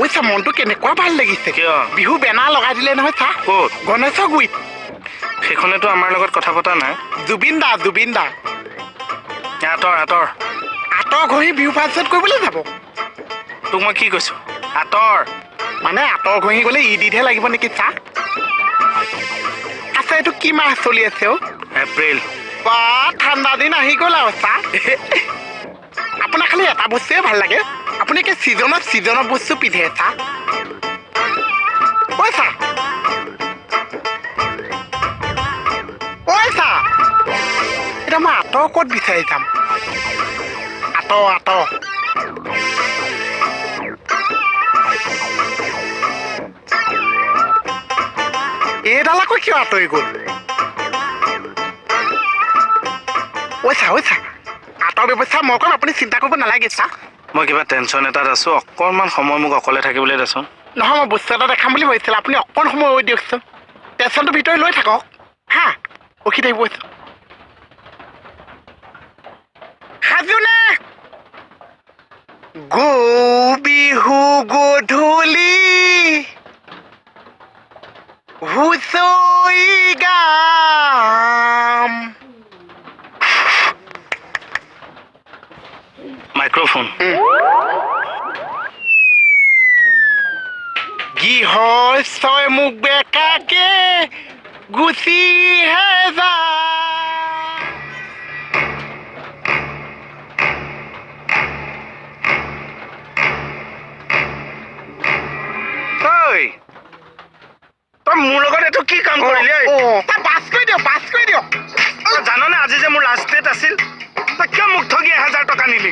ওইছা মনটো কেনেকুৱা ভাল লাগিছে কিয় বিহু বেনাৰ লগাই দিলে নহয় চা ক'ত গণেশৰ গুৰিত সেইখনেতো আমাৰ লগত কথা পতা নাই জুবিন দা আঁতৰ আঁতৰ ঘঁহি বিহু ফাংচন কৰিবলৈ যাব তোক মই কি কৈছো আঁতৰ মানে আঁতৰ ঘঁহি গ'লে ঈদহে লাগিব নেকি চা আচ্ছা এইটো কি মাহ চলি আছে অ' এপ্ৰিল বা ঠাণ্ডা দিন আহি গ'ল আৰু চা আপোনাৰ খালি এটা বস্তুৱে ভাল লাগে আপুনি কি ছিজনৰ বস্তু পিন্ধে চা এতিয়া মই আঁতৰ ক'ত বিচাৰি যাম আঁতৰ এইডাল আকৌ কিয় আঁতৰি গ'ল আঁতৰ ব্যৱস্থা মই ক'ম আপুনি চিন্তা কৰিব নালাগে চা মই কিবা টেনশ্যন এটাত আছো অকণমান সময় মোক অকলে থাকিবলৈ দেচোন নহয় মই বস্তু এটা দেখাম বুলি ভাবিছিলোঁ আপুনি অকণ সময় ৰৈ দিয়কচোন টেনশ্যনটো ভিতৰি লৈ থাকক হা ৰখি থাকিব সাজুনে বিহু গধূলি হুঁচৰি গাম মাইক্ৰফোন গৃহস্থই মোক বেকাকে গুচিহে যা তই মোৰ লগত এইটো কি কাম কৰিলি পাছ কৰি দিয়ক জাননে আজি যে মোৰ লাষ্ট ডেট আছিল তই কিয় মোক ঠগি 1000 টকা নিলি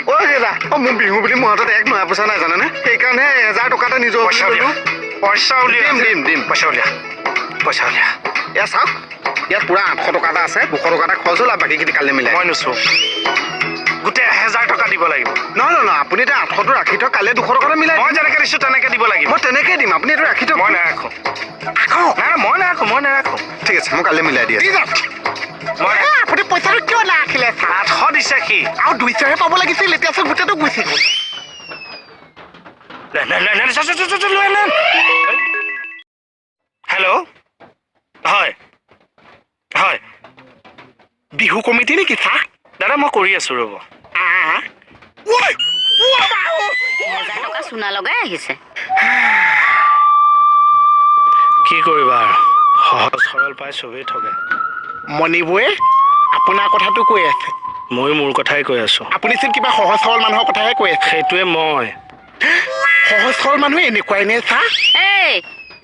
মোৰ বিহু বুলি মোৰ হাতত এক নয়া পইচা নাই জানানে সেইকাৰণে 1000 টকা এটা নিজৰ পইচা উলিয়া দিম পইচা উলিয়া এয়া চাওক ইয়াত পুৰা 800 টকা এটা আছে 200 টকা এটা খৰচ হ'ল আৰু বাকীখিনি কালি মিলাই মই নুচো গোটেই 1000 টকা দিব লাগিব নহয় আপুনি এতিয়া 800টো ৰাখি থওক কালি 200 টকা এটা মিলাই মই যেনেকৈ দিছোঁ তেনেকৈ দিব লাগিব মই তেনেকৈ দিম আপুনি এইটো ৰাখি থওক মই নাৰাখোঁ মই নাৰাখোঁ ঠিক আছে মই কালি মিলাই দি আছোঁ আপুনি পইচাটো কিয় নাৰাখিলে 800 দিছে সি আৰু 200হে পাব লাগিছিল এতিয়া চোন গোটেইটো গুচি গ'ল হেল্ল' হয় বিহু কমিটি নেকি চা দাদা মই কৰি আছোঁ ৰ'ব চুনা লগাই আহিছে কি কৰিবা আৰু সহজ সৰল পাই চবেই ঠগে মণিবুৱে আপোনাৰ কথাটো কৈ আছে মই মোৰ কথাই কৈ আছোঁ আপুনি চোন কিবা সহজ সৰল মানুহৰ কথাহে কৈ আছে সেইটোৱে মই সহজ সৰল মানুহ এনেকুৱাই নে চা এই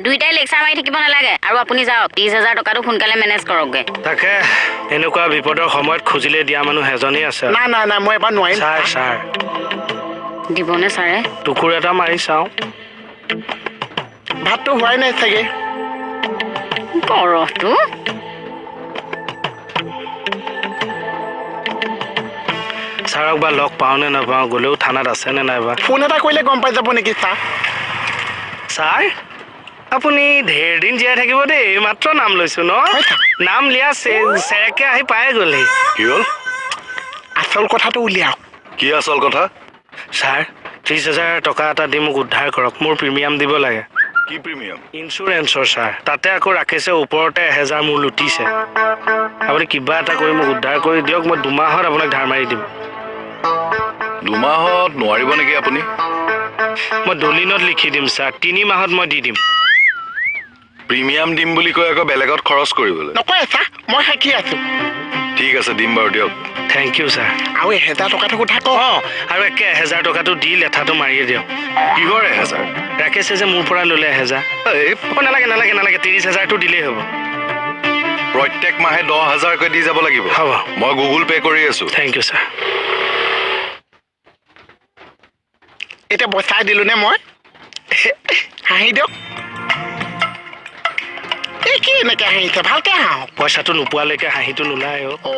দুইটাই লেকচাৰ মাৰি থাকিব নালাগে আৰু আপুনি যাওক 30000 টকাটো সোনকালে মেনেজ কৰকগে তাকে এনেকুৱা বিপদৰ সময়ত খুজিলে দিয়া মানুহ এজনেই আছে নাই মই এবাৰ নোৱাৰিম ছাৰ দিবনে ছাৰে টুকুৰ এটা মাৰি চাওঁ ভাতটো হোৱাই নাই চাগে কৰহটো ছাৰক বা লগ পাওঁ নে নাপাওঁ গ'লেও থানাত আছে নে নাইবা ফোন এটা কৰিলে গম পাই যাব নেকি ছাৰ আপুনি ঢেৰ দিন জীয়াই থাকিব দেই মাত্ৰ নাম লৈছোঁ ন নাম লিয়া চেৰেকে আহি পাই গ'লহি কি হ'ল আচল কথাটো উলিয়াওক কি আচল কথা ছাৰ 30000 টকা এটা দি মোক উদ্ধাৰ কৰক মোৰ প্ৰিমিয়াম দিব লাগে কি প্ৰিমিয়াম ইঞ্চুৰেঞ্চৰ ছাৰ তাতে আকৌ ৰাখিছে ওপৰতে 1000 মোৰ লুটিছে আপুনি কিবা এটা কৰি মোক উদ্ধাৰ কৰি দিয়ক মই 2 মাহত আপোনাক ধাৰ মাৰি দিম 2 মাহত নোৱাৰিব নেকি আপুনি মই দলিনত লিখি দিম ছাৰ 3 মাহত মই দি দিম প্ৰিমিয়াম দিম বুলি কৈ আকৌ বেলেগত খৰচ কৰিবলৈ নকয় চা মই সাক্ষী আছোঁ ঠিক আছে দিম বাৰু দিয়ক থেংক ইউ ছাৰ আৰু 1000 টকাটো কথা কওঁ আৰু একে 1000 টকাটো দি লেঠাটো মাৰিয়ে দিয়ক কিহৰ 1000 ৰাখিছে যে মোৰ পৰা ল'লে 1000 নালাগে 30000টো দিলেই হ'ব প্ৰত্যেক মাহে 10000কৈ দি যাব লাগিব হ'ব মই গুগল পে' কৰি আছোঁ থেংক ইউ ছাৰ এতিয়া বচাই দিলোঁ নে মই হাঁহি দিয়ক এই কি এনেকৈ হাঁহিছে ভালকৈ হাঁহক পইচাটো নোপোৱালৈকে হাঁহিটো নোলায় অ